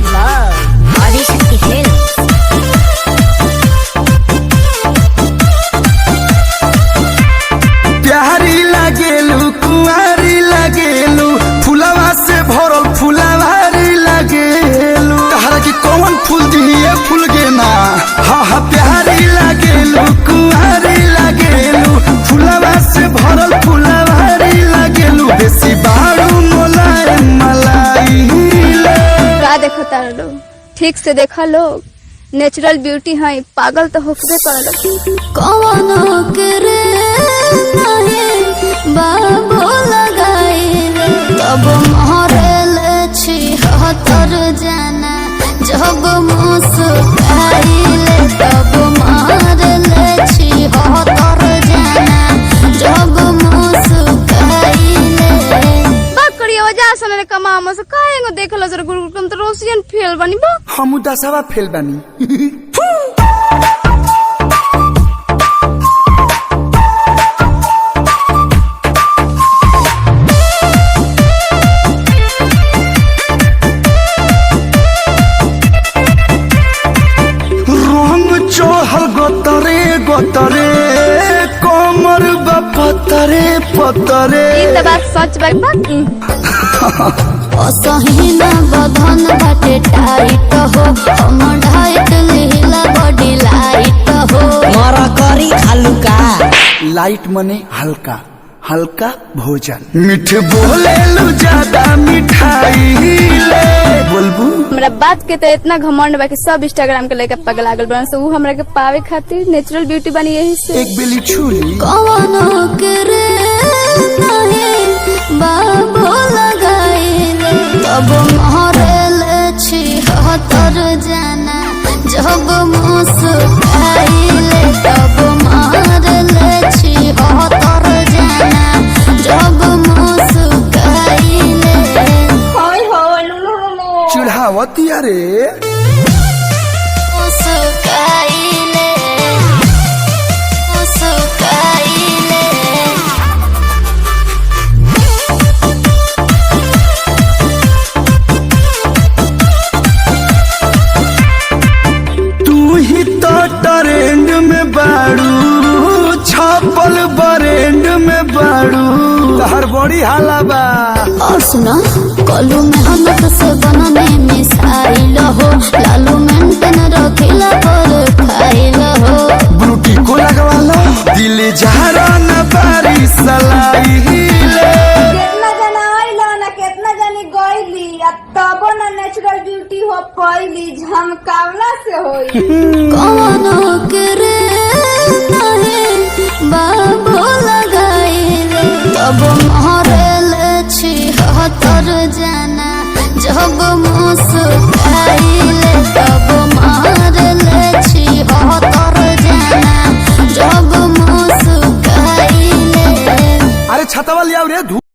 presented by Adishakti Films. प्यारी लागेलू कुंवारी लागेलू फुलवा से भरल फुलवारी लागेलू तहरा की कौन फूल दिए फूल के ना हाँ हाँ प्यारी लागेलू कुंवारी लागेलू फुलवा से भरल फुलवारी लागेलू बेसी बारू मोलाए मलाई का देखो तारा लोग ठीक से देखा लोग नेचुरल ब्यूटी है पागल तो होकबे करल कौनो करे नहीं बाबू लगाइले तब महरल छी हतर जाना जब मुस्काइले तब महरल छी हतर जाना जब मुस्काइले बकरी वजह से कमा से काहेगो देखल जरा गुरुकुल तो रोशियन फेल बनी बा हम दसवा फेल बानी चढ़ल गोतरे गोतरे कमर पतरे पतरे ई बात सच बात असहीना बधन बाटे टाइट हो हम ढाइट लीला बॉडी लाइट हो मरा करी खालू का लाइट मने हल्का हल्का भोजन मीठ बोलेलू ज्यादा मिठाई ले बोलबू हमरा बात के तो इतना घमंड बा कि सब इंस्टाग्राम के लेके पगला गल बन से ऊ हमरा के पावे खातिर नेचुरल ब्यूटी बनी यही से एक बेली छुली कौनो करे नहीं बाबू लगाइले तब महरल छी हतर जाना जब मुस्काइले तब महरल छी हतर जाना जब मुस्काइले चिढ़ावती अरे मुस्काइले मुस्काइले तू ही तो ट्रेंड में बाड़ू छापल बरेंड में बाड़ू तहर बड़ी हाला बा और सुना कलू मेहनत से बनने मिसाइल हो लालू मेंटेन रखिला पर खाइल हो ब्रूटी को लगवा लो दिल जहरा न बारी सलाई ले कितना जना आइलो ना कितना जनी गइली तब ना नेचुरल ब्यूटी हो पइली झमकावला से होई कौनो करे नहीं बाबू लगाइले तब महरल छी हतर जाना जब मुस्काइले